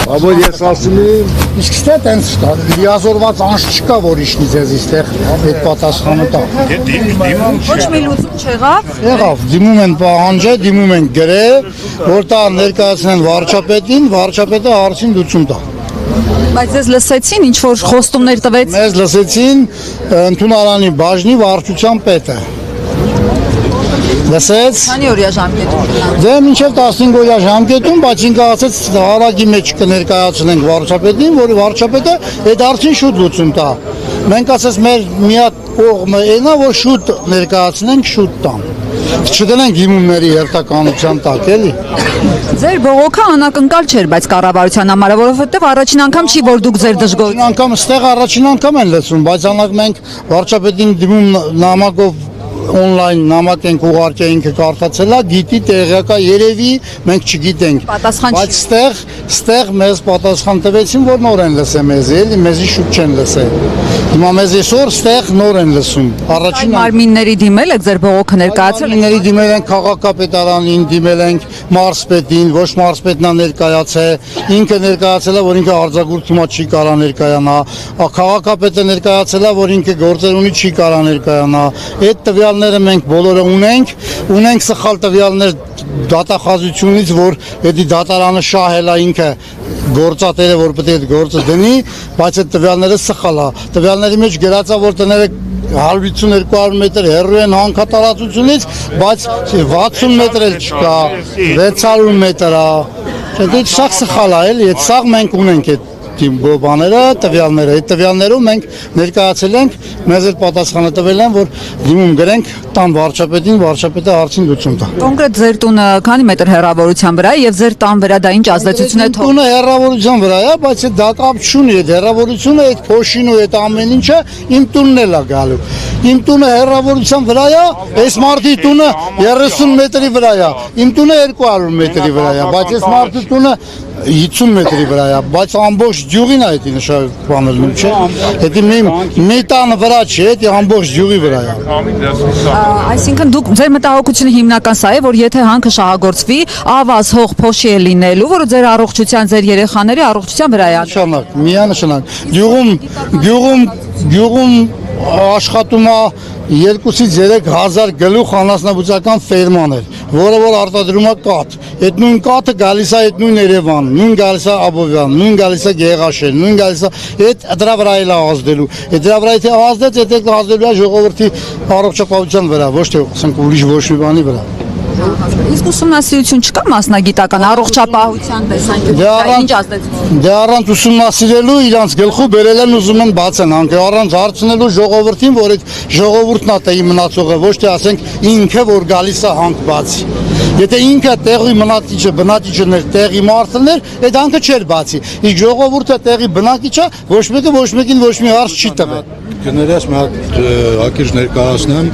Աբո ես ասում եմ, իսկ ստե տենց կա, լիազորված անց չկա, որ իշնի ձեզ իստեղ այդ պատասխանը տա։ Ոչ մի լուծում չեղավ։ Եղավ, դիմում են պահանջը, դիմում են գրե, որ տա ներկայացնեն վարչապետին, վարչապետը հարցին լուծում տա։ Բայց ձեզ լսեցին, ինչ որ խոստումներ տվեց։ Մեզ լսեցին ընդունարանի բաժնի վարչության պետը։ Լսեց։ Քանի օրյա ժամկետում։ Դե մինչև 15 օրյա ժամկետում, բայց ինքը ասեց հարագի մեջ կներկայացնենք վարչապետին, որի վարչապետը այդ հարցին շուտ լուծում տա։ Մենք ասես մեր միակ կողմը այնա, որ շուտ ներկայացնենք, շուտ տան։ Չդնենք հիմունների հերթականության տակ, էլի։ Ձեր բողոքը անակնկալ չէր, բայց կառավարության համար, որովհետև առաջին անգամ չի, որ դուք ձեր դժգոհ։ Անգամ ստեղ առաջին անգամ են լսում, բայց անակ մենք վարչապետին դիմում նամակով on-line նամակ ենք ուղարկել, ինքը կարդացել է, գիտի տեղյակա երևի, մենք չգիտենք։ Բայց ստեղ մեզ պատասխան տվեցին, որ նոր են լսել մեզ, էլի մեզի շուտ չեն լսել։ Հիմա մեզ այսօր ստեղ նոր են լսում։ Առաջին մարմինների դիմել եք ձեր բողոքը ներկայացրել։ Մարմինների դիմել ենք քաղաքապետարանին, դիմել ենք մարզպետին, ոչ մարզպետն է ներկայացել, ինքը ներկայացել է, որ ինքը արձակուրդումա չի կարա ներկայանա, քաղաքապետը ներկայացել է, որ ինքը գործեր ունի չի կարա ներկայանա։ Այդ տվյալները մենք բոլորը ունենք սխալ տվյալներ դատախազությունից, որ դա դատարանը շահել է ինքը գործատերը, որ պետք է այդ գործը դնի, բայց այդ տվյալները սխալ է։ Տվյալների մեջ գրած է, որ տները 150-200 մետր հեռու են հանքատարածությունից, բայց 60 մետր էլ չկա, 600 մետր է։ Դա սա սխալ է, էլի, այդ սա մենք ունենք այդ բաները, տվյալները, այդ տվյալներով մենք ներկայացել ենք, մեզ էլ պատասխանը տվել են, որ դիմում գրենք տան վարչապետին, վարչապետը հարցին լուծում տա։ Կոնկրետ ձեր տունը քանի մետր հեռավորության վրա է եւ ձեր տան վրա դա ինչ ազդեցություն է թողնում։ Տունը հեռավորության վրա է, բայց դա կապ չունի, այդ հեռավորությունը, այդ փոշին ու այդ ամեն ինչը իմ տունն էլ է գալու։ Իմ տունը հեռավորության վրա է, այս մարդի տունը 30 մետրի վրա է, իմ տունը 200 մետրի վրա է, բայց այս մարդի տունը 50 մետրի վրա է, բայց ամբողջ գյուղին է դա նշանակում բանել չէ։ Դա մի տան վրա չէ, դա ամբողջ գյուղի վրա է։ Այսինքն դուք ձեր մտահոգությունը հիմնական սա է, որ եթե հանքը շահագործվի, ավազ հող փոշի է լինելու, որը ձեր առողջության, ձեր երեխաների առողջության վրա է։ Նշանակ, միանշանակ։ Գյուղում աշխատում է 2-3 հազար գլուխ անասնաբուծական ֆերմաներ, որը որ արտադրում է կաթ։ Այդ նույն կաթը գալիս է այդ նույն Երևան, նույն գալիս է Աբովյան, նույն գալիս է Գեղաշեն, նույն գալիս է այդ դրա վրա էլ ազդելու։ Այդ դրա վրա եթե ազդեց, այդ ազդելու է ժողովրդի առողջապահության վրա, ոչ թե ասենք ուրիշ ոչ մի բանի վրա։ Իսկ ուսումնասիրություն չկա մասնագիտական առողջապահության տեսանկյունից ինչ ազդեցություն։ Դե առանց ուսումնասիրելու իրանց գլխու բերել են ուզում են բացեն հանքը, առանց հարցնելու ժողովրդին, որ այդ ժողովուրդն է տեղի մնացողը, ոչ թե ասենք ինքը որ գալիս է հանք բացի։ Եթե ինքը տեղի բնակիչը տեղի մարդն էր, այդ հանքը չէր բացի։ Իսկ ժողովուրդը տեղի բնակիչ է, ոչ մեկին ոչ մի հարց չի տվել։ Կներես մի հատ հակիրճ ներկայացնեմ